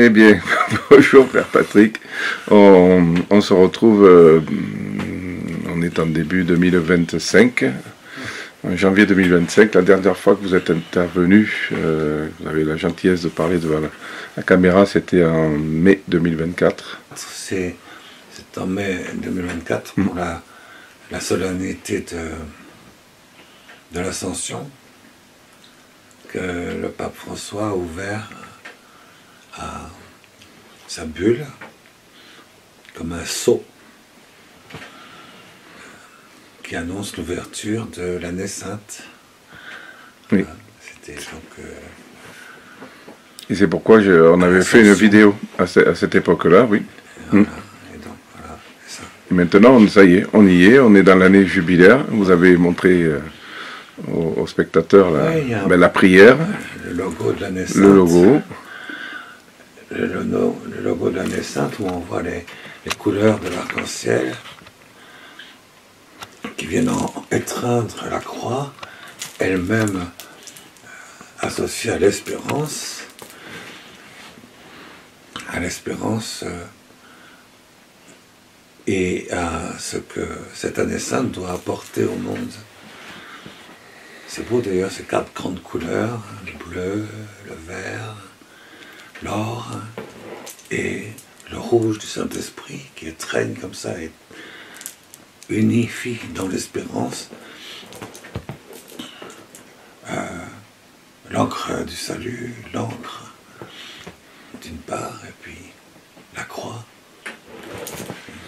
Eh bien, bonjour Frère Patrick. On se retrouve, on est en début 2025, en janvier 2025. La dernière fois que vous êtes intervenu, vous avez la gentillesse de parler devant la caméra, c'était en mai 2024. C'est en mai 2024 pour la solennité de l'Ascension que le pape François a ouvert à sa bulle comme un sceau qui annonce l'ouverture de l'année sainte. Oui. C'était donc... Et c'est pourquoi on avait fait une vidéo à cette époque-là, oui. Voilà. Et donc, voilà, c'est ça. Et maintenant, ça y est, on y est, on est dans l'année jubilaire. Vous avez montré aux spectateurs la prière. Le logo de l'année sainte. Le logo. Le logo de l'année sainte où on voit les couleurs de l'arc-en-ciel qui viennent étreindre la croix, elle-même associée à l'espérance et à ce que cette année sainte doit apporter au monde. C'est beau d'ailleurs ces quatre grandes couleurs, le bleu, le vert, l'or et le rouge du Saint-Esprit qui étreignent comme ça et unifient dans l'espérance l'encre du salut, l'encre d'une part et puis la croix.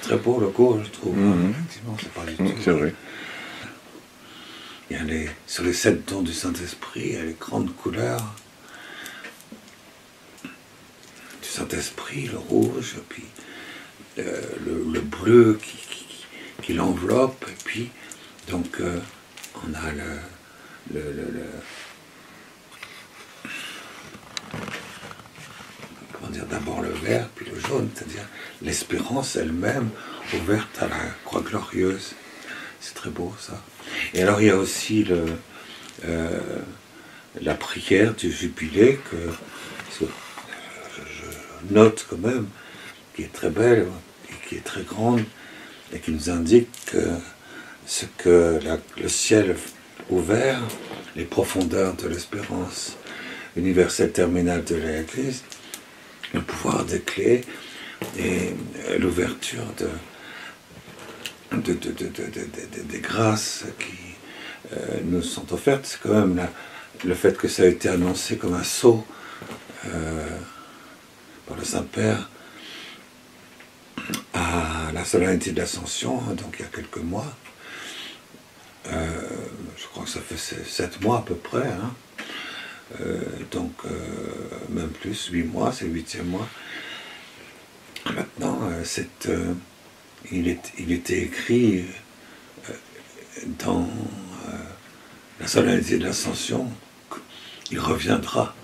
Très beau logo, je trouve. Effectivement, c'est pas du tout. C'est vrai. Il y a sur les 7 dons du Saint-Esprit, il y a les grandes couleurs du Saint-Esprit, le rouge, puis le bleu qui l'enveloppe, et puis donc on a comment dire, d'abord le vert, puis le jaune, c'est-à-dire l'espérance elle-même ouverte à la croix glorieuse. C'est très beau ça. Et alors il y a aussi la prière du jubilé que je note quand même, qui est très belle et qui est très grande et qui nous indique ce que le ciel ouvert, les profondeurs de l'espérance universelle terminale de l'Église, le pouvoir des clés et l'ouverture des grâces qui nous sont offertes. C'est quand même le fait que ça a été annoncé comme un sceau par le Saint-Père à la solennité de l'Ascension, donc il y a quelques mois. Je crois que ça fait 7 mois à peu près, hein. Donc même plus, 8 mois, c'est le 8e mois. Maintenant, il était écrit dans la solennité de l'Ascension qu'il reviendra.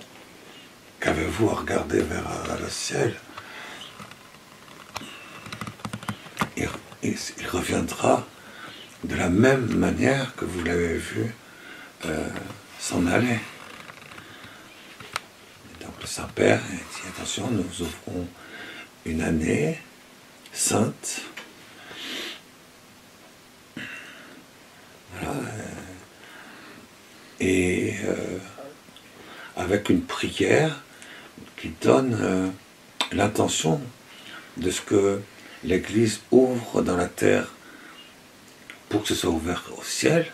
Qu'avez-vous à regarder vers le ciel? Il reviendra de la même manière que vous l'avez vu s'en aller. Et donc le Saint-Père dit attention, nous ouvrons une année sainte. Voilà. Et avec une prière qui donne l'intention de ce que l'Église ouvre dans la terre pour que ce soit ouvert au ciel.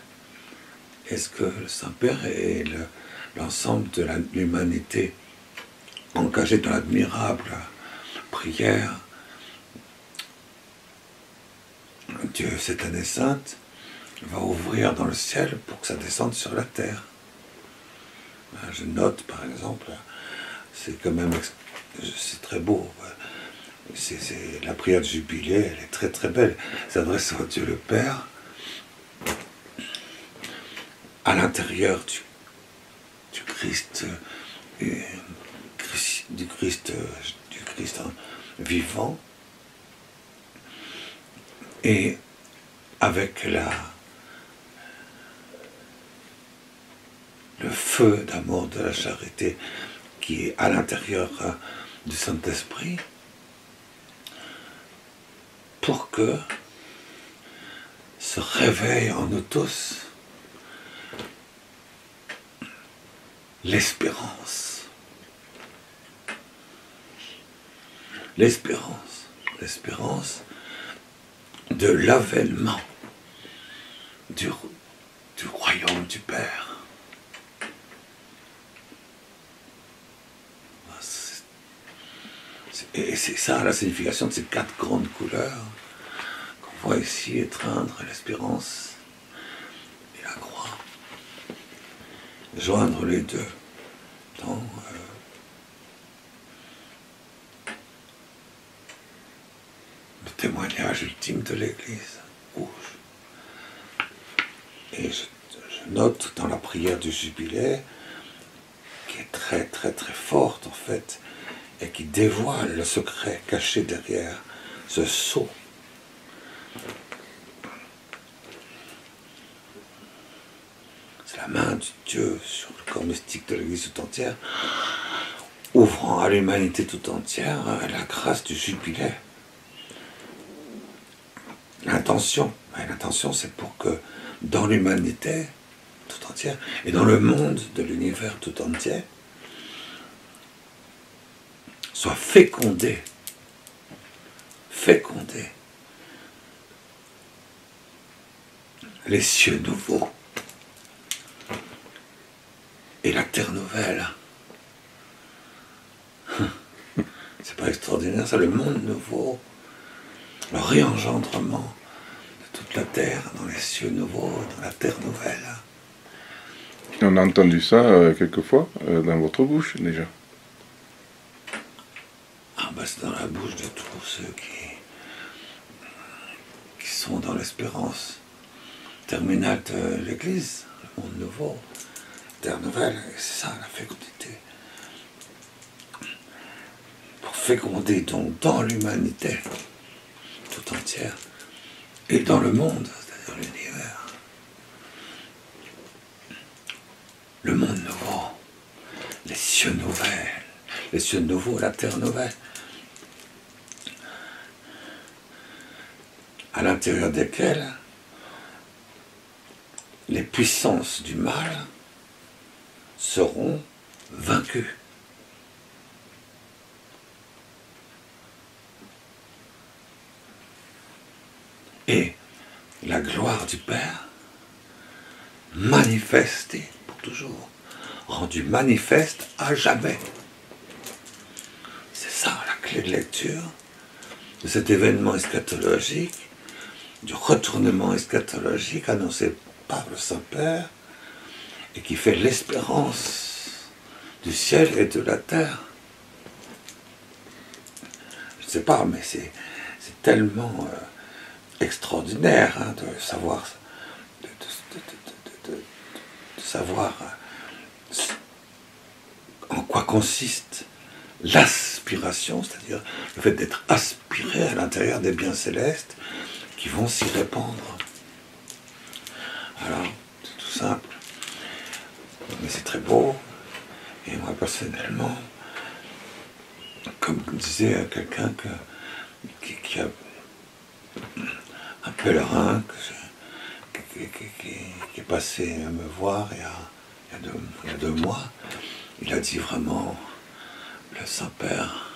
Est-ce que le Saint-Père et l'ensemble de l'humanité engagée dans l'admirable prière Dieu, cette année sainte, va ouvrir dans le ciel pour que ça descende sur la terre. Je note par exemple, c'est quand même, c'est très beau. C'est la prière de jubilé, elle est très très belle. Elle s'adresse à Dieu le Père, à l'intérieur du Christ, du Christ vivant, et avec le feu d'amour de la charité qui est à l'intérieur du Saint-Esprit pour que se réveille en nous tous l'espérance. L'espérance. L'espérance de l'avènement du royaume du Père. Et c'est ça la signification de ces 4 grandes couleurs qu'on voit ici étreindre l'espérance et la croix. Joindre les deux dans le témoignage ultime de l'Église rouge. Et je note dans la prière du jubilé, qui est très très très forte en fait, et qui dévoile le secret caché derrière ce sceau. C'est la main de Dieu sur le corps mystique de l'Église tout entière, ouvrant à l'humanité tout entière la grâce du jubilé. L'intention, c'est pour que dans l'humanité tout entière, et dans le monde de l'univers tout entier, soit fécondé les cieux nouveaux et la terre nouvelle. C'est pas extraordinaire ça, le monde nouveau, le réengendrement de toute la terre dans les cieux nouveaux, dans la terre nouvelle. On a entendu ça quelquefois dans votre bouche déjà. C'est dans la bouche de tous ceux qui sont dans l'espérance terminale de l'Église, le monde nouveau, la terre nouvelle, et c'est ça la fécondité. Pour féconder donc dans l'humanité tout entière, et dans le monde, c'est-à-dire l'univers, le monde nouveau, les cieux nouveaux, la terre nouvelle, à l'intérieur desquels les puissances du mal seront vaincues. Et la gloire du Père manifestée pour toujours, rendue manifeste à jamais. C'est ça la clé de lecture de cet événement eschatologique, du retournement eschatologique annoncé par le Saint-Père et qui fait l'espérance du ciel et de la terre. Je ne sais pas, mais c'est tellement extraordinaire de savoir de savoir en quoi consiste l'aspiration, c'est-à-dire le fait d'être aspiré à l'intérieur des biens célestes qui vont s'y répandre. Alors, c'est tout simple, mais c'est très beau. Et moi, personnellement, comme disait quelqu'un qui a un pèlerin qui est passé me voir il y a 2 mois, il a dit vraiment, le Saint-Père,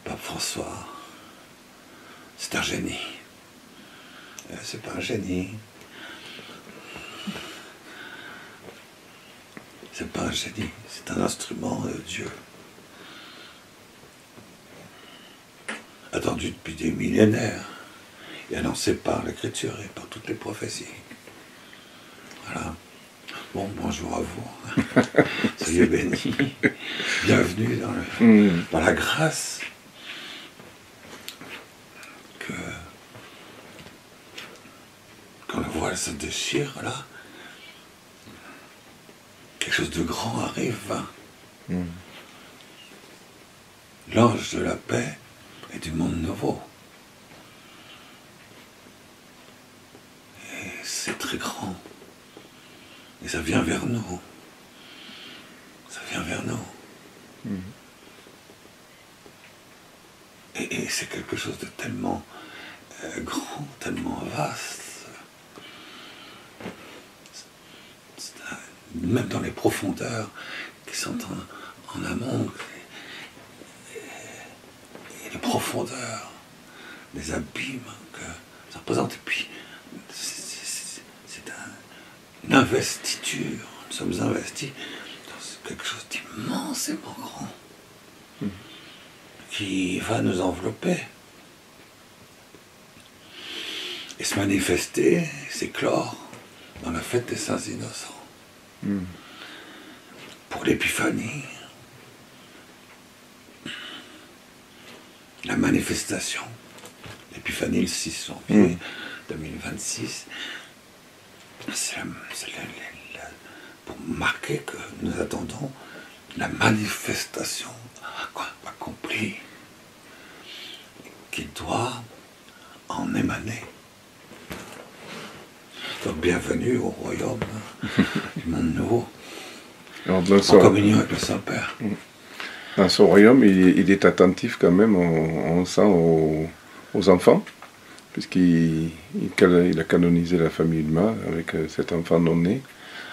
Pape François, c'est un génie. C'est pas un génie. C'est pas un génie, c'est un instrument de Dieu. Attendu depuis des millénaires et annoncé par l'Écriture et par toutes les prophéties. Voilà. Bon, bonjour à vous. Soyez bénis. Bienvenue dans la grâce que quand le voile se déchire, là, quelque chose de grand arrive. L'ange de la paix et du monde nouveau. Et c'est très grand. Et ça vient vers nous. Ça vient vers nous. quelque chose de tellement grand, tellement vaste. Même dans les profondeurs qui sont en amont, et les profondeurs, les abîmes que ça représente. Et puis, c'est une investiture. Nous sommes investis dans quelque chose d'immensément grand qui va nous envelopper et se manifester, s'éclore dans la fête des Saints Innocents. Pour l'épiphanie, la manifestation, l'épiphanie le 6 janvier 2026, c'est pour marquer que nous attendons la manifestation accomplie qui doit en émaner. Donc bienvenue au royaume du monde nouveau, en communion avec le Saint-Père. Dans son royaume, il est attentif quand même, on sent aux enfants, puisqu'il a canonisé la famille Ulma avec cet enfant non-né.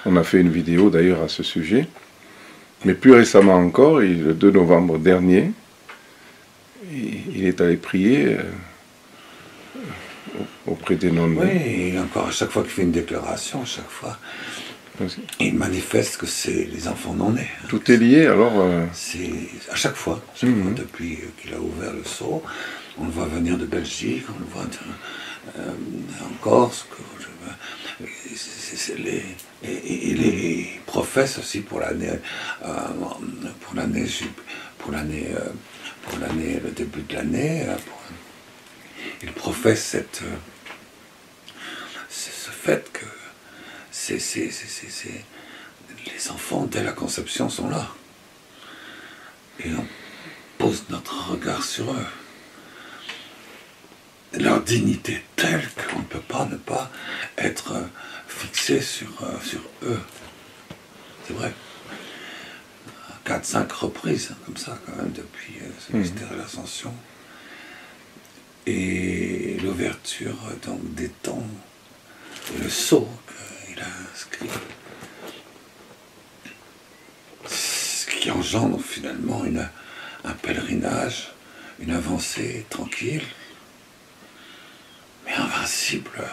On a fait une vidéo d'ailleurs à ce sujet. Mais plus récemment encore, le 2 novembre dernier, il est allé prier auprès des non-nés. Oui, et encore à chaque fois qu'il fait une déclaration, à chaque fois, il manifeste que c'est les enfants non-nés. Tout est lié alors C'est à chaque fois, depuis qu'il a ouvert le sceau, on le voit venir de Belgique, on le voit en Corse, il professe aussi pour l'année, le début de l'année, il professe ce fait que les enfants, dès la conception, sont là. Et on pose notre regard sur eux. Leur dignité est telle qu'on ne peut pas ne pas être fixé sur eux. C'est vrai. 4-5 reprises, comme ça, quand même, depuis ce mystère de l'Ascension. Et l'ouverture donc des temps, et le sceau qu'il a inscrit, ce qui engendre finalement un pèlerinage, une avancée tranquille, mais invincible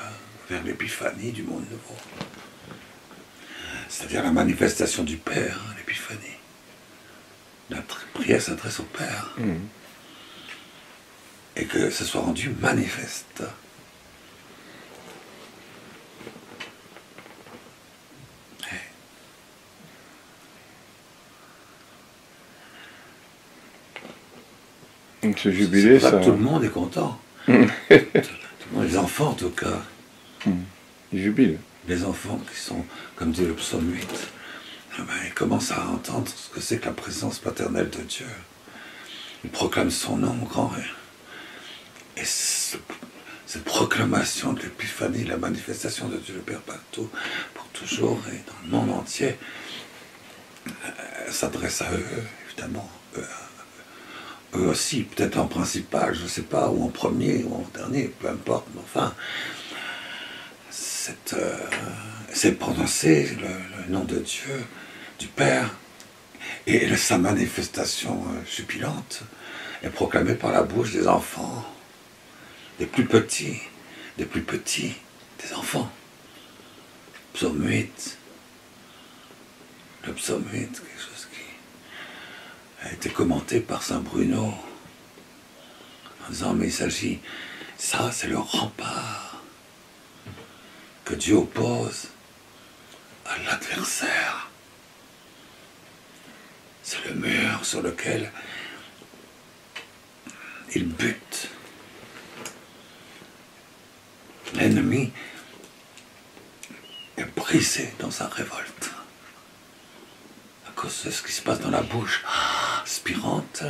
vers l'épiphanie du monde nouveau. C'est-à-dire la manifestation du Père, l'épiphanie. La prière s'adresse au Père. Et que ce soit rendu manifeste. Ce jubilé, ça... Tout le monde est content. Les enfants, en tout cas. Ils jubilent. Les enfants qui sont, comme dit le psaume 8, ils commencent à entendre ce que c'est que la présence paternelle de Dieu. Ils proclament son nom grand. Et cette proclamation de l'épiphanie, la manifestation de Dieu le Père partout, pour toujours et dans le monde entier, s'adresse à eux, évidemment. Eux aussi, peut-être en principal, je ne sais pas, ou en premier, ou en dernier, peu importe, mais enfin, c'est prononcer le nom de Dieu, du Père, et sa manifestation jubilante est proclamée par la bouche des enfants, des plus petits, des enfants. Psaume 8, le psaume 8, quelque chose qui a été commenté par Saint Bruno, en disant, mais il s'agit, ça c'est le rempart que Dieu oppose à l'adversaire. C'est le mur sur lequel il bute. L'ennemi est brisé dans sa révolte à cause de ce qui se passe dans la bouche aspirante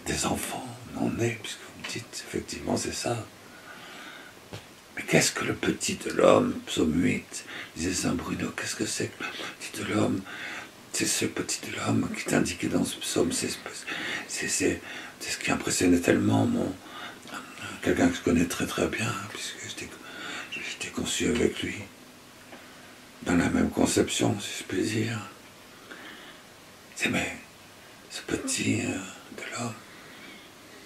des enfants non nés, puisque vous me dites, effectivement, c'est ça. Mais qu'est-ce que le petit de l'homme, psaume 8, disait Saint Bruno, qu'est-ce que c'est que le petit de l'homme? C'est ce petit de l'homme qui est indiqué dans ce psaume, c'est ce qui impressionnait tellement quelqu'un que je connais très très bien, puisque j'étais conçu avec lui, dans la même conception, si je puis dire. C'est mais ce petit de l'homme,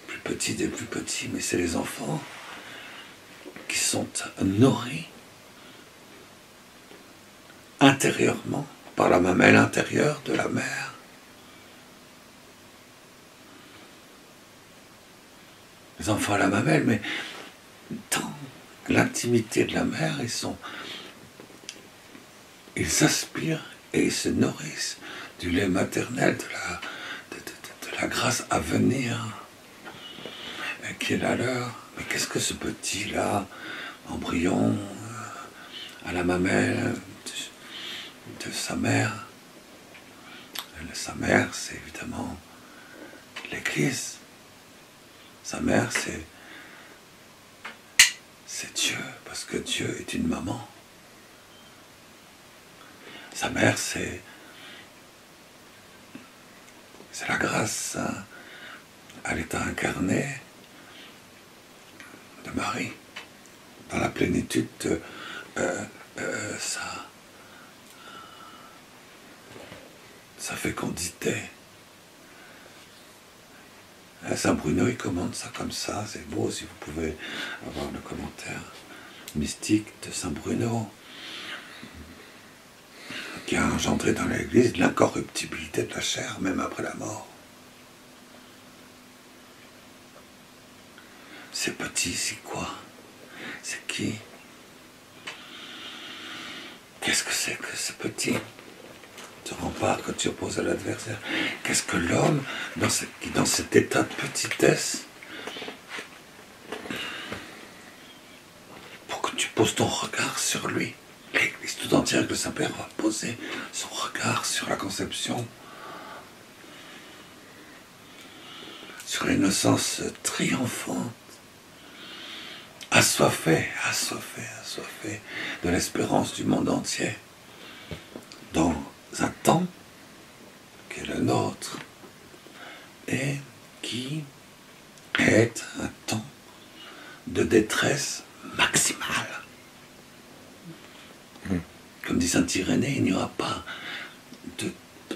plus petit des plus petits, mais c'est les enfants qui sont nourris intérieurement par la mamelle intérieure de la mère. Les enfants à la mamelle, mais dans l'intimité de la mère, ils aspirent et ils se nourrissent du lait maternel, de la grâce à venir qui est la leur. Mais qu'est-ce que ce petit-là, embryon, à la mamelle de sa mère? Sa mère, c'est évidemment l'Église. Sa mère, c'est Dieu, parce que Dieu est une maman. Sa mère, c'est la grâce à l'état incarné de Marie, dans la plénitude de sa fécondité. Saint Bruno, il commente ça comme ça, c'est beau si vous pouvez avoir le commentaire mystique de Saint Bruno, qui a engendré dans l'Église l'incorruptibilité de la chair, même après la mort. C'est petit, c'est quoi? C'est qui? Qu'est-ce que c'est que ce petit? Ce rempart que tu opposes à l'adversaire. Qu'est-ce que l'homme, dans cet état de petitesse, pour que tu poses ton regard sur lui, l'Église tout entière, que le Saint-Père va poser son regard sur la conception, sur l'innocence triomphante, assoiffée de l'espérance du monde entier, dans un temps qui est le nôtre et qui est un temps de détresse maximale. Comme dit saint Irénée, il n'y aura pas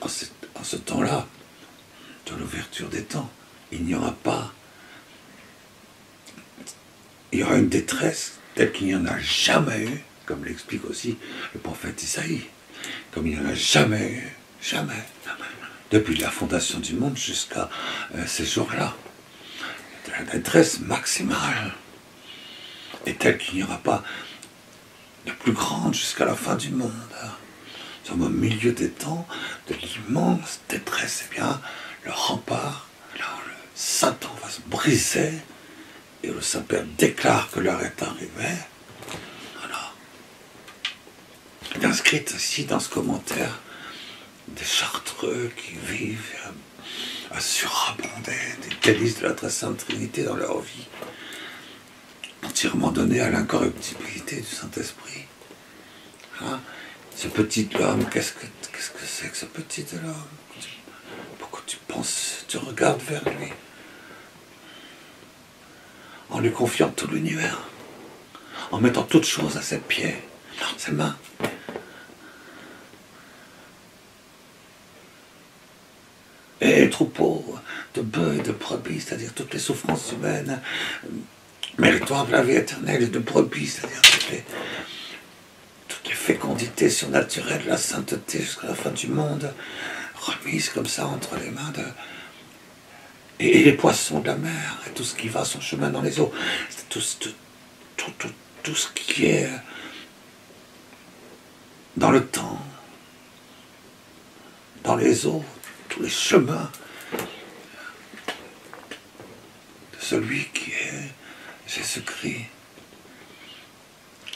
en ce temps-là, de l'ouverture des temps, il n'y aura pas, il y aura une détresse telle qu'il n'y en a jamais eu, comme l'explique aussi le prophète Isaïe, comme il n'y en a jamais eu, jamais, depuis la fondation du monde jusqu'à ces jours-là. De la détresse maximale, et telle qu'il n'y aura pas de plus grande jusqu'à la fin du monde. Nous sommes au milieu des temps de l'immense détresse. Eh bien, le rempart, là où le Satan va se briser, et où le Saint-Père déclare que l'heure est arrivée, voilà. Il est inscrit ici dans ce commentaire des Chartreux qui vivent à surabonder des délices de la très sainte Trinité dans leur vie, entièrement donnés à l'incorruptibilité du Saint-Esprit. Hein? Ce petit de l'homme, qu'est-ce que c'est que ce petit de l'homme? Pourquoi tu penses, tu regardes vers lui, en lui confiant tout l'univers, en mettant toutes choses à ses pieds, dans ses mains. Et les troupeaux de bœufs et de brebis, c'est-à-dire toutes les souffrances humaines, méritoires de la vie éternelle, et de brebis, c'est-à-dire toutes les fécondités surnaturelles, la sainteté jusqu'à la fin du monde, remises comme ça entre les mains de... Et les poissons de la mer, et tout ce qui va son chemin dans les eaux, c'est tout ce qui est dans le temps, dans les eaux, tous les chemins de celui qui est Jésus-Christ.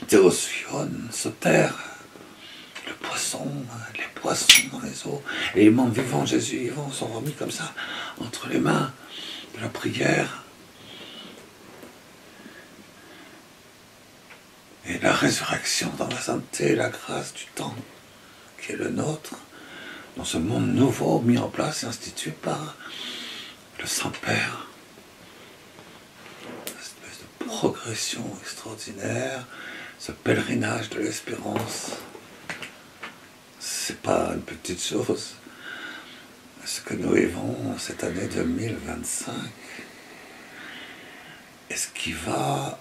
Théosion, Soter, les poissons dans les eaux, et les membres vivants de Jésus vivant sont remis comme ça entre les mains de la prière et la résurrection dans la sainteté et la grâce du temps qui est le nôtre, dans ce monde nouveau mis en place et institué par le Saint-Père, cette espèce de progression extraordinaire, ce pèlerinage de l'espérance. C'est pas une petite chose. Ce que nous vivons cette année 2025, et ce qui va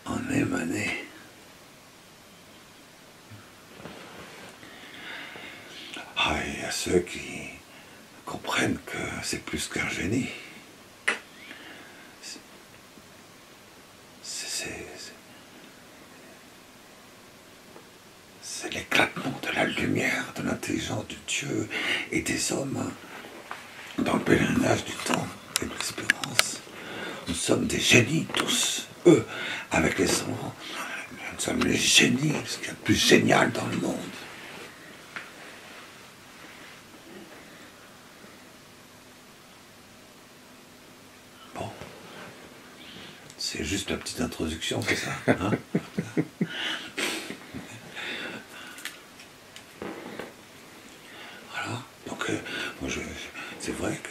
en émaner. Ah, il y a ceux qui comprennent que c'est plus qu'un génie. C'est l'éclatement de la lumière, de l'intelligence de Dieu et des hommes dans le pèlerinage du temps et de l'espérance. Nous sommes des génies tous, eux, avec les enfants. Nous sommes les génies, ce qu'il y a de plus génial dans le monde. Bon, c'est juste la petite introduction, c'est ça, hein? Voilà, donc c'est vrai que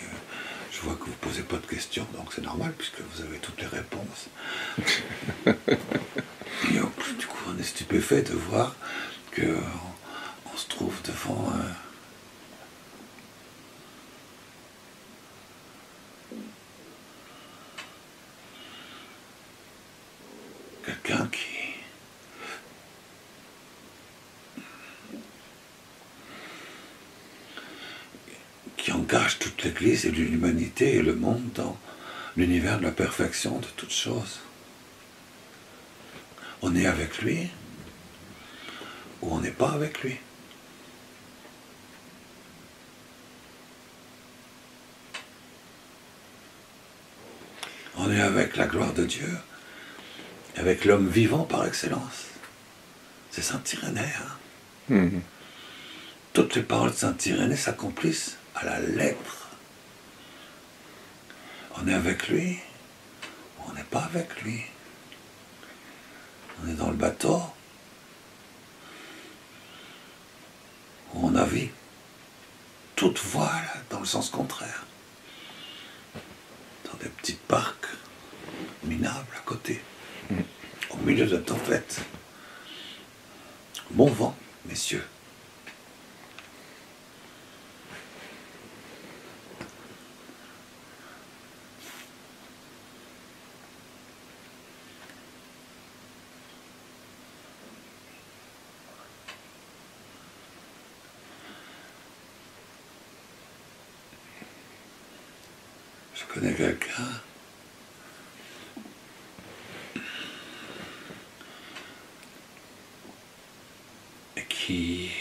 je vois que vous ne posez pas de questions, donc c'est normal puisque vous avez toutes les réponses. Et du coup, on est stupéfait de voir qu'on se trouve devant quelqu'un qui engage toute l'Église et l'humanité et le monde dans l'univers de la perfection de toutes choses. On est avec lui ou on n'est pas avec lui. On est avec la gloire de Dieu, avec l'homme vivant par excellence. C'est Saint Irénée. Hein? Toutes les paroles de Saint Irénée s'accomplissent à la lettre. On est avec lui ou on n'est pas avec lui. On est dans le bateau où on navigue toute voile dans le sens contraire. Dans des petites barques minables à côté, au milieu de la tempête. Bon vent, messieurs. Je connais quelqu'un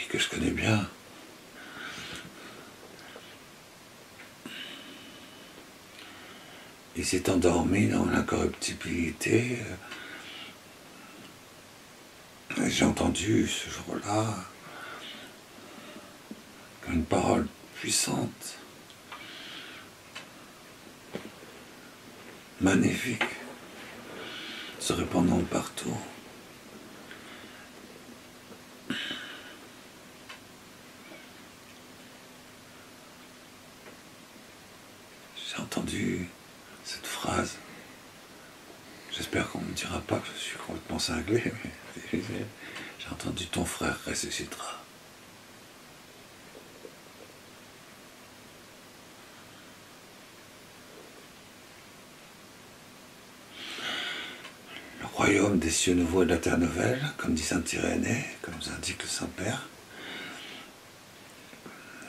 que je connais bien. Il s'est endormi dans l'incorruptibilité. J'ai entendu ce jour-là une parole puissante, magnifique, se répandant partout. J'ai entendu cette phrase. J'espère qu'on ne me dira pas que je suis complètement cinglé, mais j'ai entendu ton frère ressuscitera. Le royaume des cieux nouveaux et de la terre nouvelle, comme dit saint Irénée, comme nous indique le Saint-Père,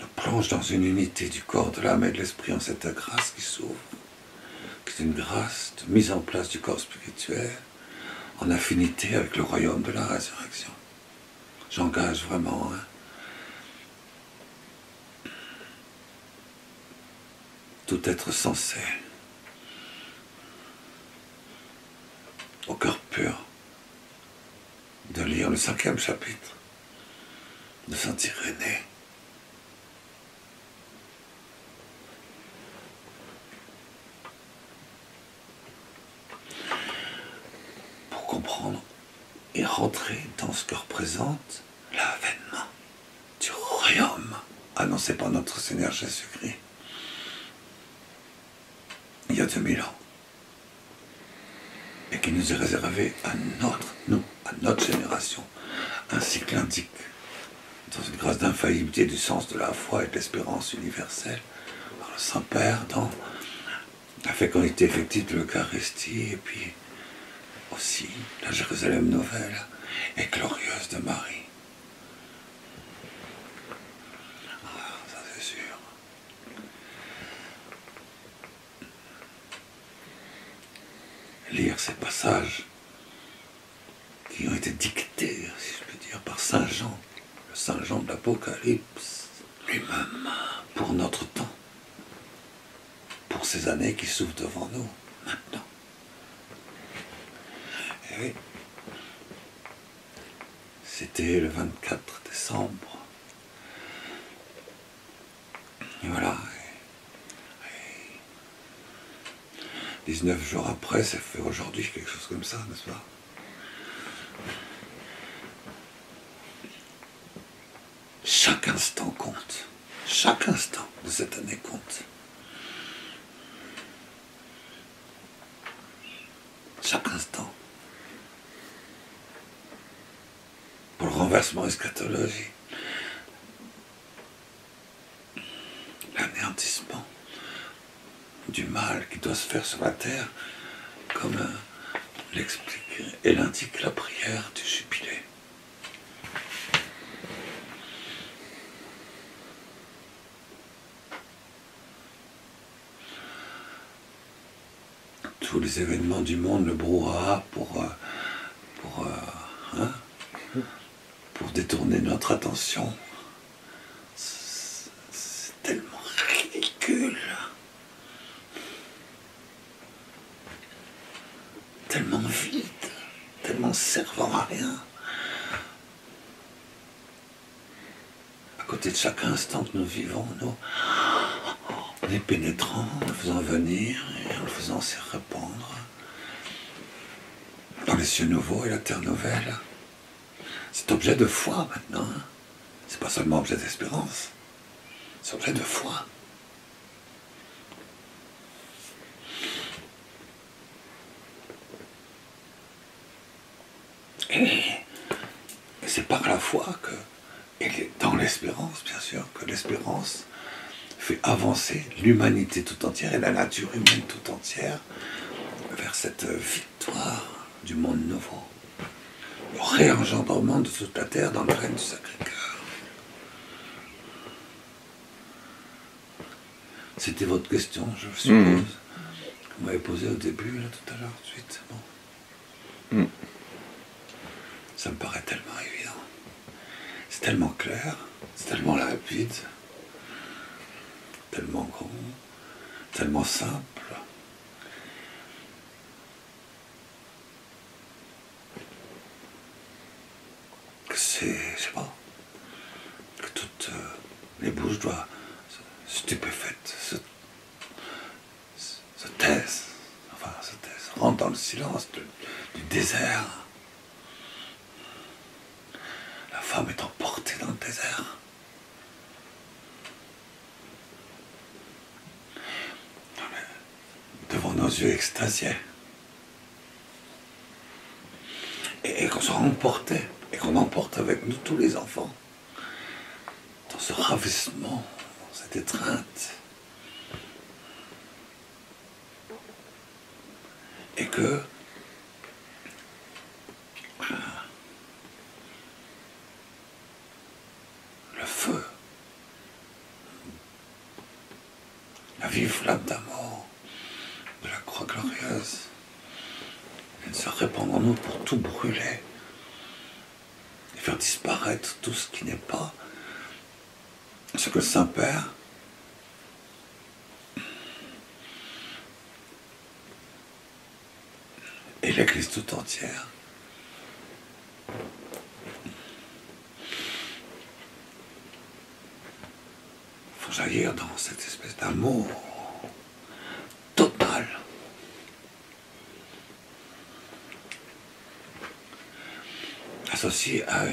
nous plonge dans une unité du corps, de l'âme et de l'esprit en cette grâce qui s'ouvre, qui est une grâce de mise en place du corps spirituel en affinité avec le royaume de la résurrection. J'engage vraiment tout être sensé au cœur pur de lire le 5e chapitre de saint Irénée. Pour comprendre et rentrer dans ce que représente l'avènement du royaume annoncé par notre Seigneur Jésus-Christ il y a 2000 ans. qui nous est réservé à notre génération, ainsi que l'indique dans une grâce d'infaillibilité du sens de la foi et de l'espérance universelle, par le Saint-Père, dans la fécondité effective de l'Eucharistie, et puis aussi la Jérusalem nouvelle et glorieuse de Marie. Ah, ça c'est sûr. Lire ces passages qui ont été dictés, si je peux dire, par Saint Jean, le Saint Jean de l'Apocalypse, lui-même, pour notre temps, pour ces années qui s'ouvrent devant nous, maintenant. Et oui, c'était le 24 décembre. Et voilà. 19 jours après, ça fait aujourd'hui quelque chose comme ça, n'est-ce pas? Chaque instant compte. Chaque instant de cette année compte. Chaque instant. Pour le renversement eschatologique. L'anéantissement du mal qui doit se faire sur la terre, comme l'explique et l'indique la prière du Jubilé. Tous les événements du monde, le brouhaha pour détourner notre attention, c'est tellement ridicule. Tellement vide, tellement servant à rien. À côté de chaque instant que nous vivons, nous, en les pénétrant, en le faisant venir et en le faisant se répandre dans les cieux nouveaux et la terre nouvelle. C'est objet de foi maintenant. Hein. C'est pas seulement objet d'espérance, c'est objet de foi. Et c'est par la foi que, et dans l'espérance bien sûr, que l'espérance fait avancer l'humanité tout entière et la nature humaine tout entière vers cette victoire du monde nouveau. Le réengendrement de toute la terre dans le règne du Sacré-Cœur. C'était votre question, je suppose, que vous m'avez posée au début, là, tout à l'heure, tout de suite. Bon. Ça me paraît tellement évident. C'est tellement clair, c'est tellement rapide, tellement grand, tellement simple. Que c'est, je sais pas, que toutes les bouches doivent stupéfaites se taisent, rentrent dans le silence du désert. La femme est emportée dans le désert. Devant nos yeux extasiés. Et qu'on soit emporté, et qu'on emporte avec nous tous les enfants, dans ce ravissement, dans cette étreinte. Et que le feu, la vive flamme d'amour de la croix glorieuse vienne se répandre en nous pour tout brûler et faire disparaître tout ce qui n'est pas ce que le Saint-Père et l'Église tout entière font jaillir dans cette espèce d'amour total. Associé à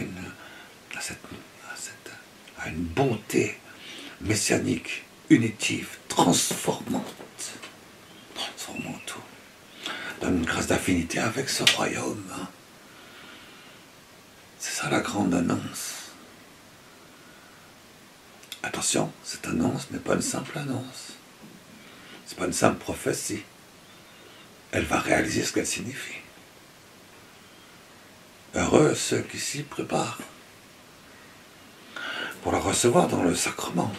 une bonté messianique, unitive, transformant tout. De une grâce d'affinité avec ce royaume. C'est ça la grande annonce. Attention, cette annonce n'est pas une simple annonce. C'est pas une simple prophétie. Elle va réaliser ce qu'elle signifie. Heureux ceux qui s'y préparent pour la recevoir dans le sacrement.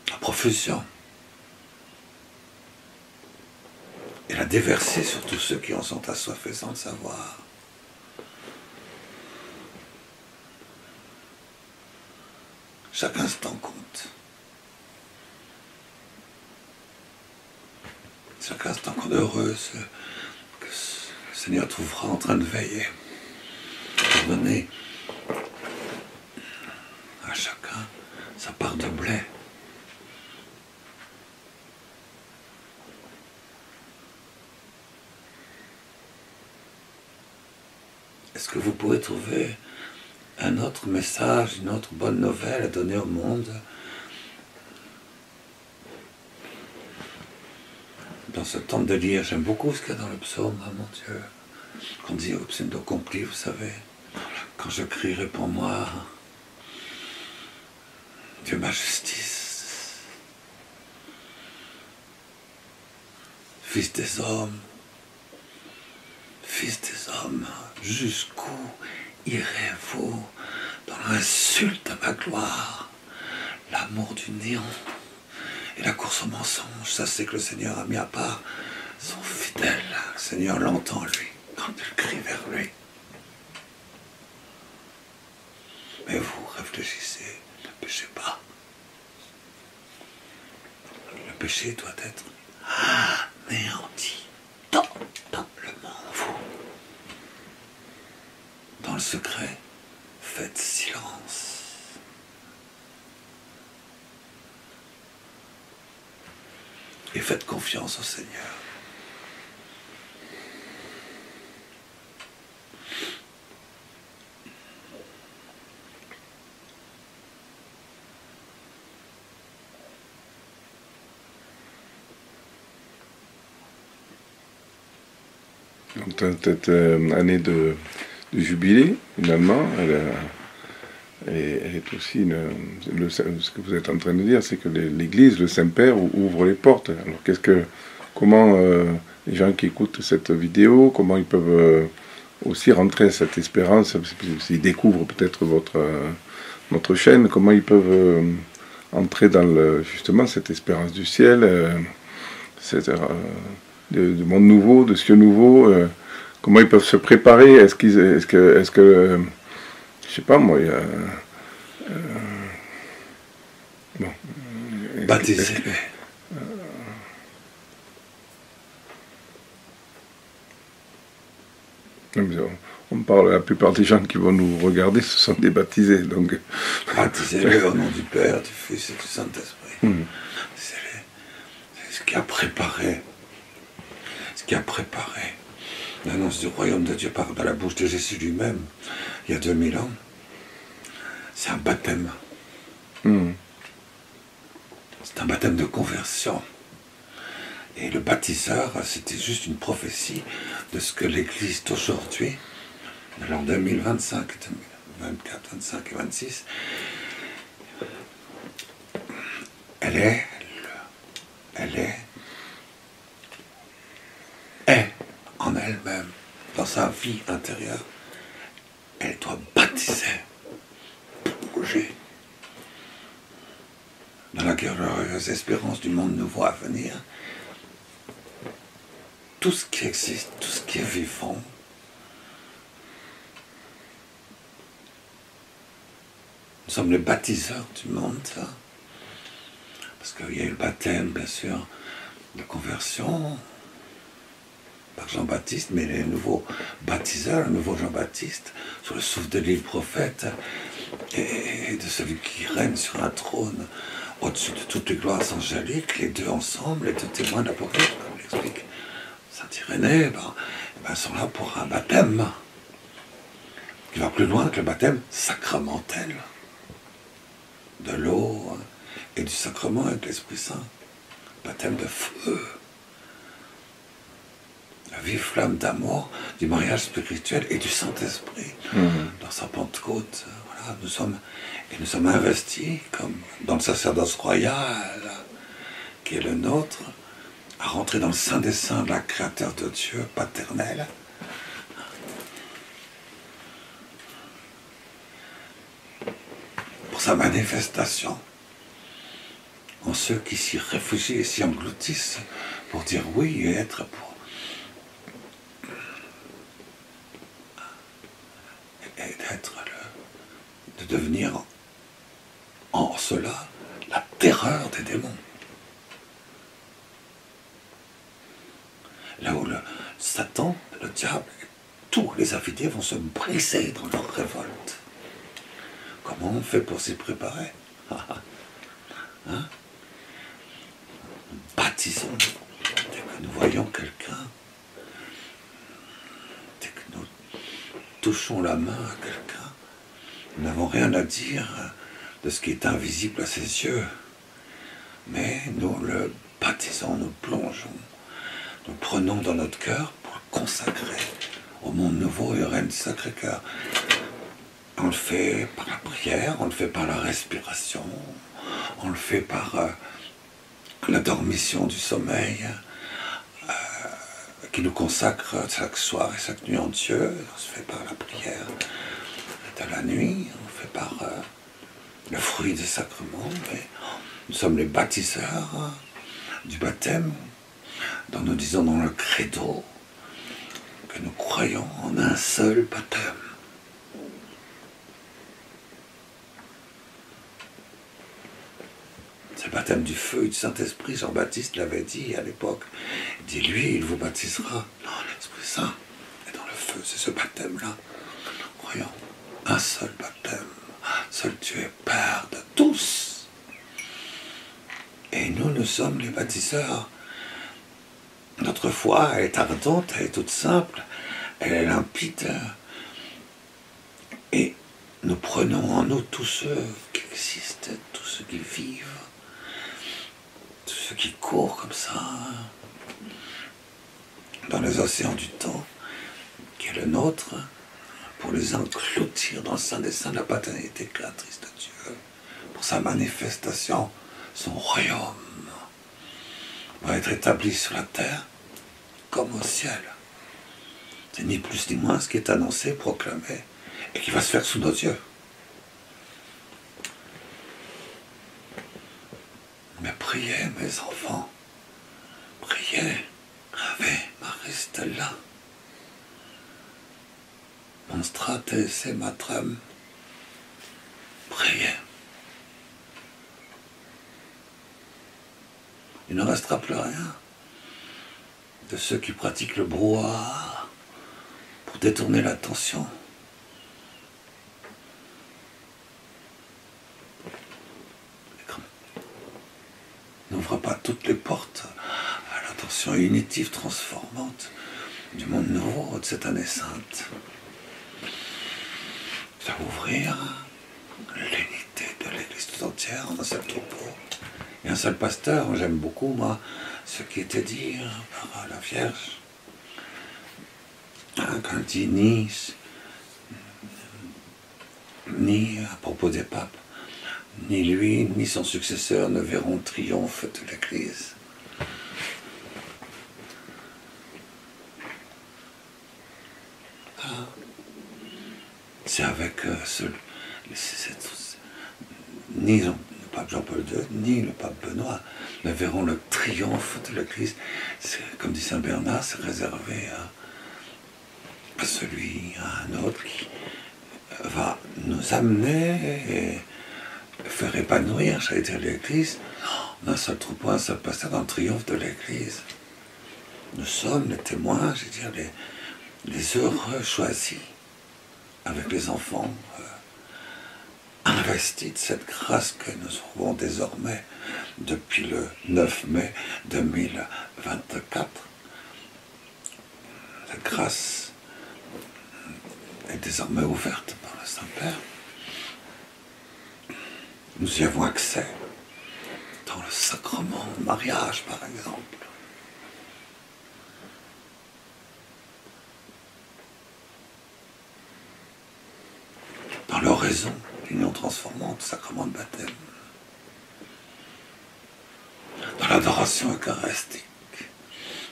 La profusion. Et la déverser sur tous ceux qui en sont assoiffés sans le savoir. Chaque instant compte. Chaque instant compte. Heureux que le Seigneur trouvera en train de veiller pour donner à chacun sa part de blé. Est-ce que vous pourrez trouver un autre message, une autre bonne nouvelle à donner au monde dans ce temps de lire? J'aime beaucoup ce qu'il y a dans le psaume, oh mon Dieu, qu'on dit au psaume d'accompli, vous savez, quand je crie, réponds-moi, Dieu ma justice, fils des hommes, jusqu'où irez-vous dans l'insulte à ma gloire, l'amour du néant et la course au mensonge? Ça, c'est que le Seigneur a mis à part son fidèle. Le Seigneur l'entend, lui, quand il crie vers lui. Mais vous réfléchissez, ne péchez pas. Le péché doit être anéanti totalement, vous. Dans le secret, faites silence. Et faites confiance au Seigneur. Donc, cette année de jubilé, finalement, elle est aussi ce que vous êtes en train de dire, c'est que l'Église, le Saint-Père, ouvre les portes. Alors comment les gens qui écoutent cette vidéo, comment ils peuvent aussi rentrer à cette espérance, s'ils découvrent peut-être votre chaîne, comment ils peuvent entrer dans justement cette espérance du ciel, du monde nouveau, de cieux nouveau, comment ils peuvent se préparer, est-ce que je sais pas moi, il y a bon, baptisez-les. On parle, la plupart des gens qui vont nous regarder, ce sont des baptisés, donc baptisez-les au nom du Père, du Fils et du Saint-Esprit. C'est ce qui a préparé l'annonce du royaume de Dieu par dans la bouche de Jésus lui-même, il y a 2000 ans. C'est un baptême. C'est un baptême de conversion. Et le baptiseur, c'était juste une prophétie de ce que l'Église d'aujourd'hui, alors 2025, 2024, 25 et 26, elle est en elle-même, dans sa vie intérieure, elle doit baptiser, bouger dans la glorieuse espérance du monde nouveau à venir. Tout ce qui existe, tout ce qui est vivant, nous sommes les baptiseurs du monde, ça. Parce qu'il y a eu le baptême, bien sûr, de conversion par Jean-Baptiste, mais les nouveaux baptiseurs, le nouveau Jean-Baptiste, sous le souffle de l'île prophète et de celui qui règne sur un trône au-dessus de toutes les gloires angéliques, les deux ensemble, les deux témoins de l'Apocalypse, comme l'explique Saint Irénée, sont là pour un baptême qui va plus loin que le baptême sacramentel de l'eau et du sacrement avec l'Esprit Saint. Baptême de feu, vive flamme d'amour, du mariage spirituel et du Saint-Esprit. Dans sa Pentecôte, voilà, nous sommes investis, comme dans le sacerdoce royal, qui est le nôtre, à rentrer dans le Saint des Saints de la Créateur de Dieu, paternel, pour sa manifestation, en ceux qui s'y réfugient et s'y engloutissent, pour dire oui et être pour. Et de devenir en cela la terreur des démons. Là où le Satan, le diable, tous les affidés vont se briser dans leur révolte. Comment on fait pour s'y préparer? Hein? Baptisons. Dès que nous voyons quelqu'un, dès que nous touchons la main à quelqu'un, nous n'avons rien à dire de ce qui est invisible à ses yeux, mais nous le baptisons, nous plongeons, nous prenons dans notre cœur pour le consacrer au monde nouveau et au règne du Sacré-Cœur. On le fait par la prière, on le fait par la respiration, on le fait par la dormition du sommeil, qui nous consacre chaque soir et chaque nuit en Dieu. On se fait par la prière de la nuit, on le fait par le fruit des sacrements. Mais nous sommes les baptiseurs du baptême, dont nous disons dans le credo que nous croyons en un seul baptême. C'est le baptême du feu et du Saint-Esprit. Jean-Baptiste l'avait dit à l'époque. Il dit, lui, il vous baptisera dans l'Esprit Saint et dans le feu. C'est ce baptême-là. Croyons, un seul baptême. Seul Dieu est Père de tous. Et nous sommes les baptiseurs. Notre foi, elle est ardente, elle est toute simple, elle est limpide. Et nous prenons en nous tous ceux qui existent, tous ceux qui vivent, tous ceux qui courent comme ça, dans les océans du temps, qui est le nôtre, pour les engloutir dans le Saint des Saints de la paternité créatrice de Dieu, pour sa manifestation, son royaume va être établi sur la terre comme au ciel. C'est ni plus ni moins ce qui est annoncé, proclamé, et qui va se faire sous nos yeux. Mais priez, mes enfants, priez, Ave Maria Stella, monstrate se matrem, priez. Il ne restera plus rien de ceux qui pratiquent le brouhaha pour détourner l'attention. N'ouvre pas toutes les portes à l'attention unitive transformante du monde nouveau de cette année sainte. Ça va ouvrir l'unité de l'Église tout entière en un seul troupeau. Et un seul pasteur. J'aime beaucoup, moi, ce qui était dit par la Vierge. Quand elle dit ni à propos des papes, ni lui, ni son successeur ne verront le triomphe de l'Église. C'est avec ni le pape Jean-Paul II, ni le pape Benoît ne verront le triomphe de l'Église. Comme dit Saint Bernard, c'est réservé à celui, à un autre qui va nous amener et faire épanouir, j'allais dire, l'Église, d'un seul troupeau, un seul pasteur dans le triomphe de l'Église. Nous sommes les témoins, je veux dire, les heureux choisis, avec les enfants investis de cette grâce que nous trouvons désormais depuis le 9 mai 2024. Cette grâce est désormais ouverte par le Saint-Père. Nous y avons accès dans le sacrement du mariage, par exemple. raison, l'union transformante, le sacrement de baptême. Dans l'adoration eucharistique,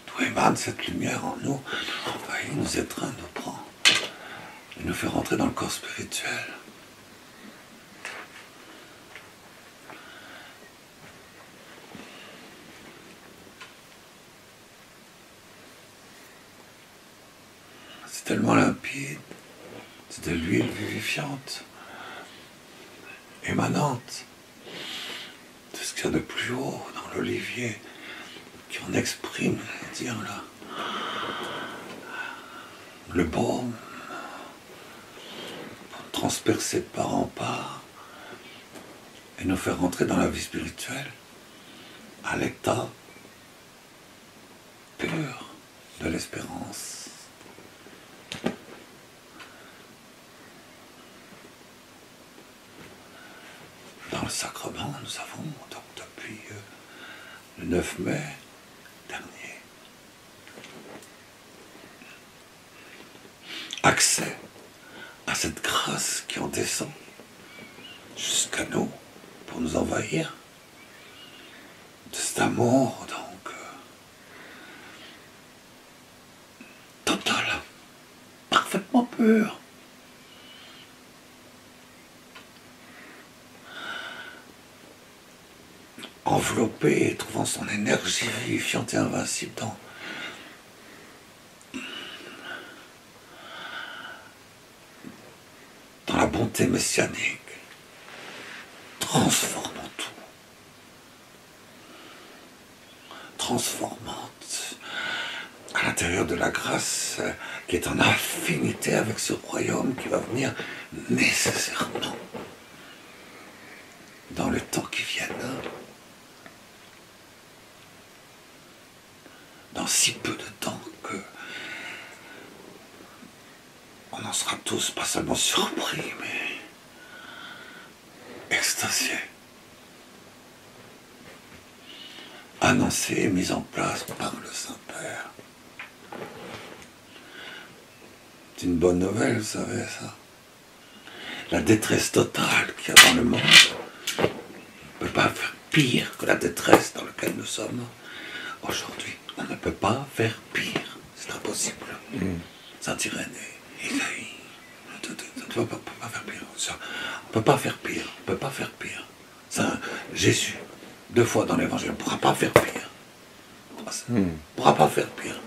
d'où émane cette lumière en nous, il nous étreint, nous prend, et nous fait rentrer dans le corps spirituel. C'est tellement limpide, c'est de l'huile vivifiante, émanante, de ce qu'il y a de plus haut dans l'olivier, qui en exprime, dire là, le baume, pour transpercer de part en part, et nous faire rentrer dans la vie spirituelle, à l'état pur de l'espérance. Dans le sacrement, nous avons, donc depuis le 9 mai dernier, accès à cette grâce qui en descend jusqu'à nous pour nous envahir, de cet amour donc total, parfaitement pur. Enveloppé et trouvant son énergie vivifiante et invincible dans la bonté messianique, transformant tout, transformante à l'intérieur de la grâce qui est en affinité avec ce royaume qui va venir nécessairement dans les temps qui viennent. Dans si peu de temps que on en sera tous pas seulement surpris, mais extasiés, annoncés et mis en place par le Saint-Père. C'est une bonne nouvelle, vous savez ça. La détresse totale qu'il y a dans le monde ne peut pas faire pire que la détresse dans laquelle nous sommes aujourd'hui. On ne peut pas faire pire, c'est impossible. Saint-Irénée, Isaïe, on ne peut pas faire pire. On ne peut pas faire pire, on ne peut pas faire pire. Jésus, 2 fois dans l'évangile, on ne pourra pas faire pire. On ne pourra pas faire pire.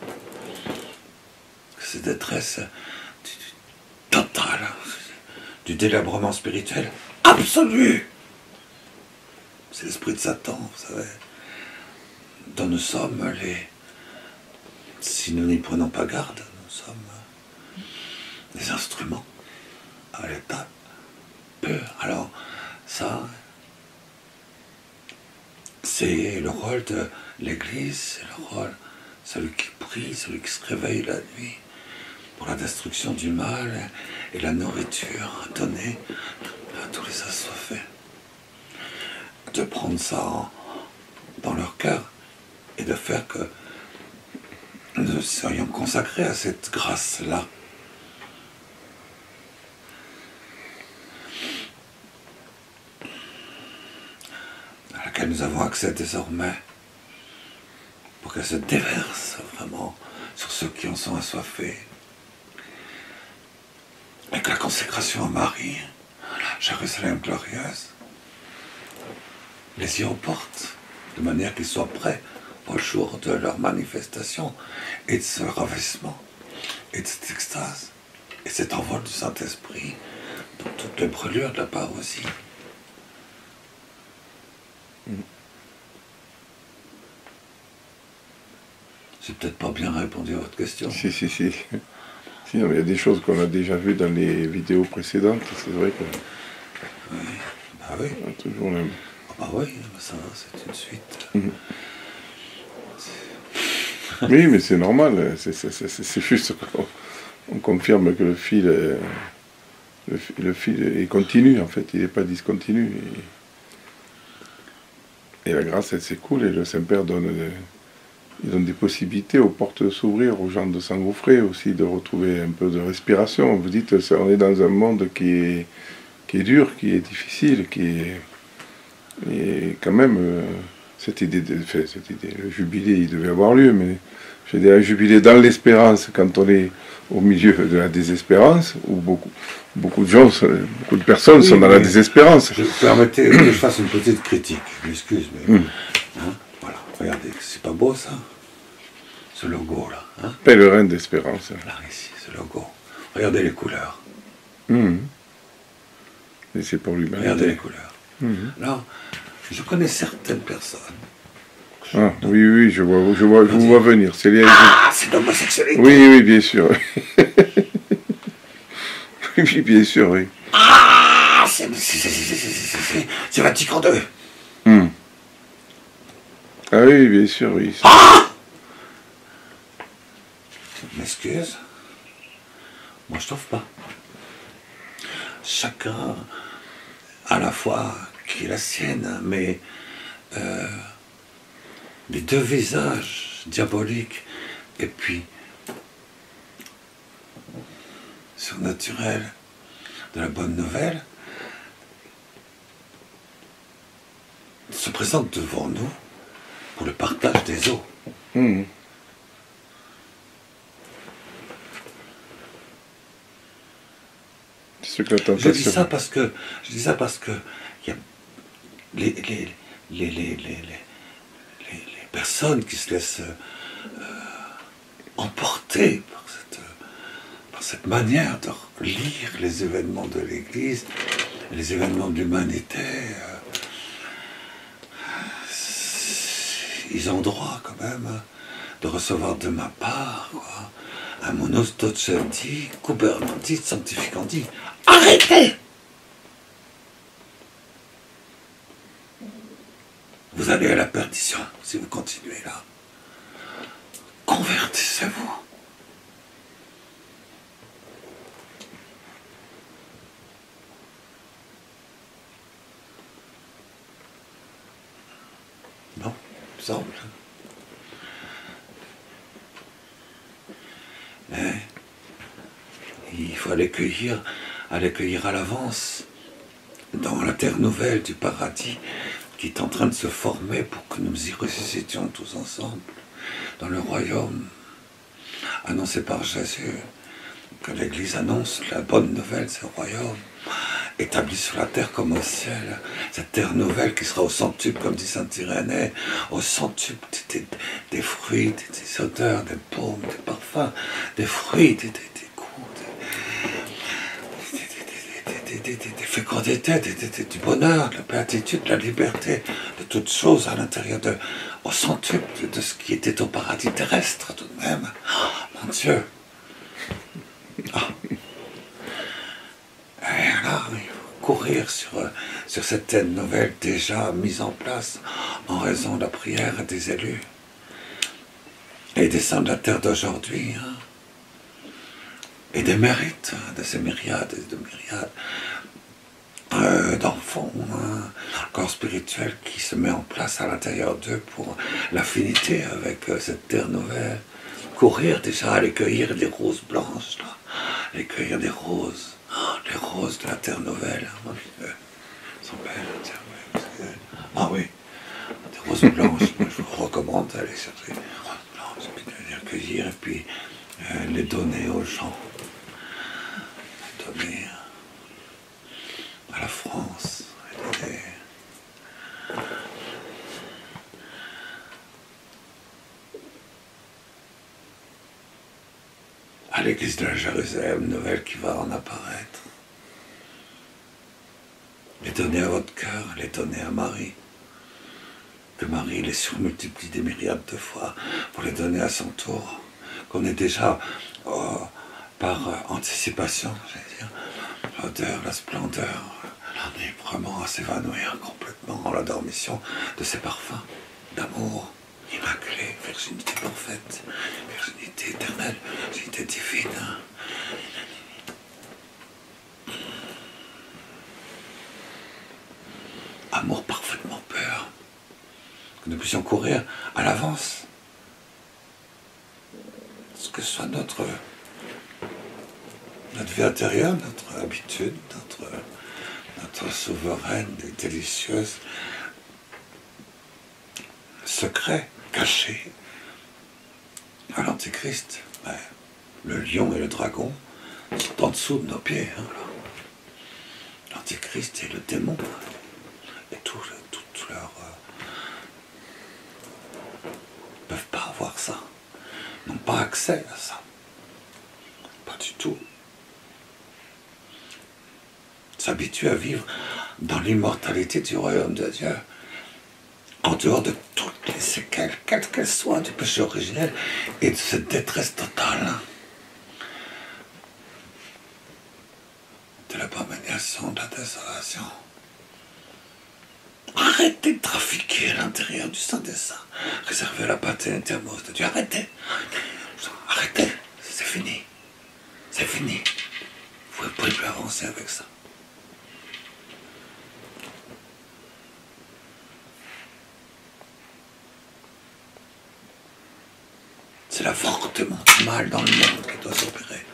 Cette détresse totale, du délabrement spirituel absolu. C'est l'esprit de Satan, vous savez, dont nous sommes si nous n'y prenons pas garde, nous sommes des instruments à l'état pur. Alors, ça, c'est le rôle de l'Église, c'est le rôle, celui qui prie, celui qui se réveille la nuit pour la destruction du mal et la nourriture donnée à tous les assoiffés. De prendre ça dans leur cœur et de faire que nous soyons consacrés à cette grâce-là. À laquelle nous avons accès désormais, pour qu'elle se déverse vraiment sur ceux qui en sont assoiffés. Et que la consécration à Marie, Jérusalem glorieuse, les y emporte, de manière qu'ils soient prêts au jour de leur manifestation et de ce ravissement et de cette extase et cet envol du Saint-Esprit dans toutes les brûlures de la parousie. J'ai peut-être pas bien répondu à votre question. Si. Si, non, il y a des choses qu'on a déjà vues dans les vidéos précédentes, c'est vrai que... Oui, bah oui. Toujours le... Ah oui, ça c'est une suite. Oui, mais c'est normal, c'est juste qu'on confirme que le fil est continu, en fait, il n'est pas discontinu. Et la grâce, elle s'écoule, et le Saint-Père donne des possibilités aux portes de s'ouvrir, aux gens de s'engouffrer aussi, de retrouver un peu de respiration. Vous dites, on est dans un monde qui qui est dur, qui est difficile, qui est... Et quand même, cette idée, le jubilé, il devait avoir lieu, mais je veux dire, un jubilé dans l'espérance, quand on est au milieu de la désespérance, où beaucoup de personnes sont dans la désespérance. Je permettez que je fasse une petite critique, je m'excuse, mais... Hein, voilà, regardez, c'est pas beau ça? Ce logo là. Hein? Pèlerin d'espérance. Là, ici, ce logo. Regardez les couleurs. Et c'est pour l'humanité. Regardez les couleurs. Alors, je connais certaines personnes. Oui, je vous vois venir. C'est c'est l'homosexualité. Oui, bien sûr. Oui, bien sûr, oui. C'est Vatican II. Ah oui, bien sûr, oui. Je m'excuse. Moi, je trouve pas. Chacun a la foi qui est la sienne, mais les deux visages diaboliques et puis surnaturel de la bonne nouvelle se présentent devant nous pour le partage des eaux. C'est ce que la tentation... Je dis ça parce que y a les personnes qui se laissent emporter par cette manière de lire les événements de l'Église, les événements de l'humanité. Ils ont droit quand même de recevoir de ma part un monos docenti, cubernanti, sanctificandi. Arrêtez! Vous allez à la perdition si vous continuez là. Convertissez-vous. Non, il me semble. Mais il faut aller cueillir à l'avance dans la terre nouvelle du paradis qui est en train de se former pour que nous y ressuscitions tous ensemble dans le royaume annoncé par Jésus, que l'Église annonce la bonne nouvelle, ce royaume établi sur la terre comme au ciel, cette terre nouvelle qui sera au centuple, comme dit saint Irénée, au centuple des fruits, des odeurs, des baumes, des parfums, des fruits, des fécondités, du bonheur, de la béatitude, de la liberté, de toutes choses à l'intérieur au centuple de ce qui était au paradis terrestre tout de même. Oh, mon Dieu! Et alors, il faut courir sur cette terre nouvelle déjà mise en place en raison de la prière des élus et des saints de la terre d'aujourd'hui, et des mérites de ces myriades et de myriades d'enfants, un corps spirituel qui se met en place à l'intérieur d'eux pour l'affinité avec cette terre nouvelle. Courir déjà, aller cueillir des roses blanches, là. Aller cueillir des roses, les roses de la terre nouvelle. Elles sont belles, ah oui, des roses blanches. Moi, je vous recommande d'aller chercher des roses blanches, puis de les cueillir et puis les donner aux gens. Les donner à la France, à l'église de la Jérusalem nouvelle qui va en apparaître. Les donner à votre cœur, les donner à Marie. Que Marie les surmultiplie des myriades de fois pour les donner à son tour. Qu'on ait déjà, par anticipation, j'allais dire, l'odeur, la splendeur, l'enivrement à s'évanouir complètement en la dormition de ces parfums d'amour immaculé, virginité parfaite, virginité éternelle, virginité divine. Amour parfaitement pur, que nous puissions courir à l'avance, ce que ce soit notre vie intérieure, notre habitude, être souveraine et délicieuse, secret, caché à l'Antéchrist. Ben, le lion et le dragon sont en dessous de nos pieds. Hein, l'Antéchrist et le démon et tout leur peuvent pas avoir ça, n'ont pas accès à ça, pas du tout. S'habituer à vivre dans l'immortalité du royaume de Dieu, en dehors de toutes les séquelles, quelles qu'elles soient, du péché originel et de cette détresse totale, de l'abomination, de la désolation. Arrêtez de trafiquer à l'intérieur du Saint des Saints, réservé à la paternité amoureuse de Dieu. Arrêtez, arrêtez, c'est fini, c'est fini. Vous ne pouvez plus avancer avec ça. C'est l'avortement du mal dans le monde qui doit s'opérer.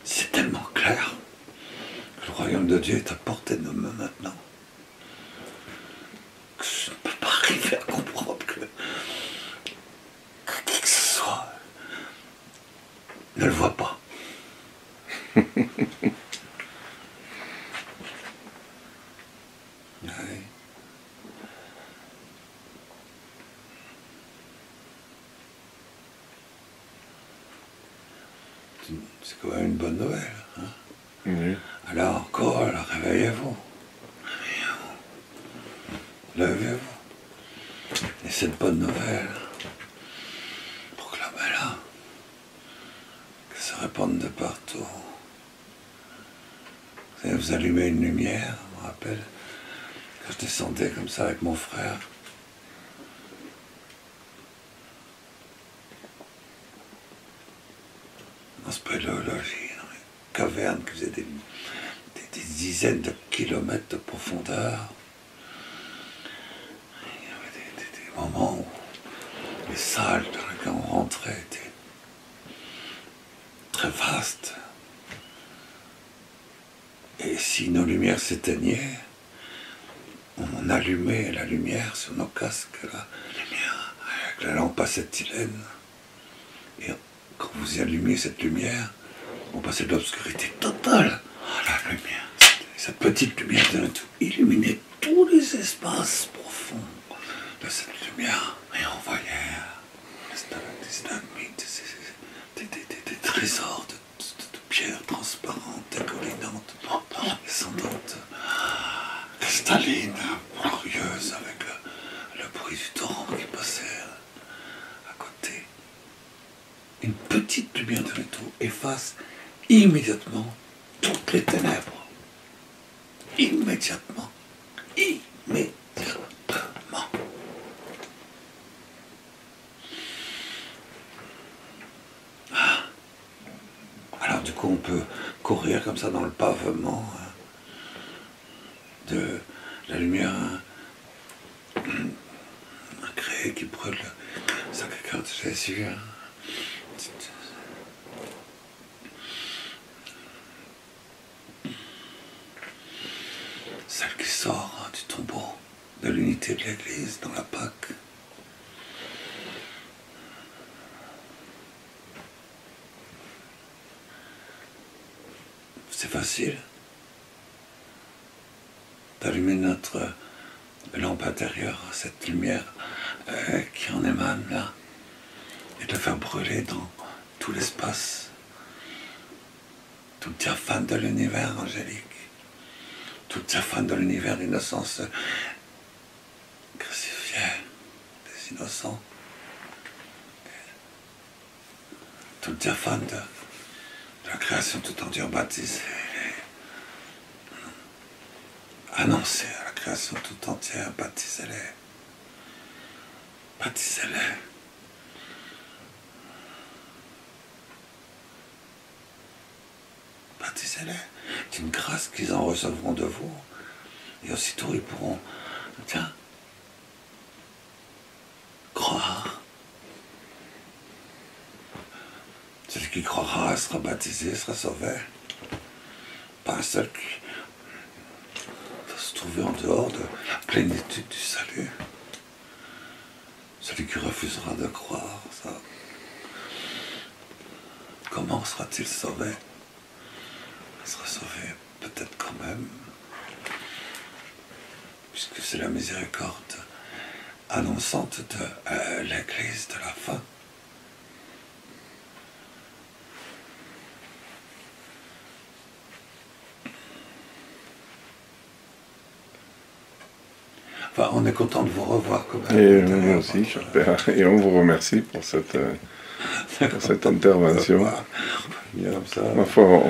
C'est tellement clair que le royaume de Dieu est à portée de nos mains maintenant. Je ne peux pas arriver à comprendre que qui que ce soit ne le voit pas. Oui. C'est quand même une bonne nouvelle. Hein? Oui. Alors encore, réveillez-vous. Levez-vous. Et cette bonne nouvelle, proclamez-la, qu'elle se répande de partout. Vous allumez une lumière, je me rappelle, quand je descendais comme ça avec mon frère. Dans ce spéléologie, dans les cavernes qui faisaient des dizaines de kilomètres de profondeur. Des moments où les salles dans lesquelles on rentrait étaient très vastes. Et si nos lumières s'éteignaient, on allumait la lumière sur nos casques, la lumière avec la lampe acétylène. Et quand vous allumiez cette lumière, on passait de l'obscurité totale à la lumière. Cette petite lumière de tout illuminait tous les espaces profonds de cette lumière. Et on voyait des stalagmites, des trésors de pierres transparentes, dégoulinantes, descendantes, cristallines, glorieuses, avec le bruit du torrent qui passait à côté. Une petite lumière de tout efface immédiatement toutes les ténèbres. Immédiatement. Immédiatement. Alors du coup, on peut courir comme ça dans le pavement de la lumière créée qui brûle le Sacré-Cœur de Jésus. Celle qui sort du tombeau de l'unité de l'Église dans la Pâque. C'est facile d'allumer notre lampe intérieure, cette lumière qui en émane là, et de la faire brûler dans tout l'espace, tout le diaphane de l'univers angélique, tout le diaphane de l'univers d'innocence crucifiée des innocents, tout le diaphane de la création tout entière baptisée, annoncée à la création tout entière, baptisez-les, baptisez-les. c'est une grâce qu'ils en recevront de vous. Et aussitôt ils pourront, tiens, croire. Celui qui croira sera baptisé, sera sauvé. Pas un seul qui va se trouver en dehors de la plénitude du salut. Celui qui refusera de croire, ça, comment sera-t-il sauvé? Il sera sauvé peut-être quand même, puisque c'est la miséricorde annonçante de l'Église de la fin. Enfin, on est content de vous revoir quand même. Et nous aussi, cher Père, et on vous remercie pour cette intervention. Bien comme ça. Ma foi,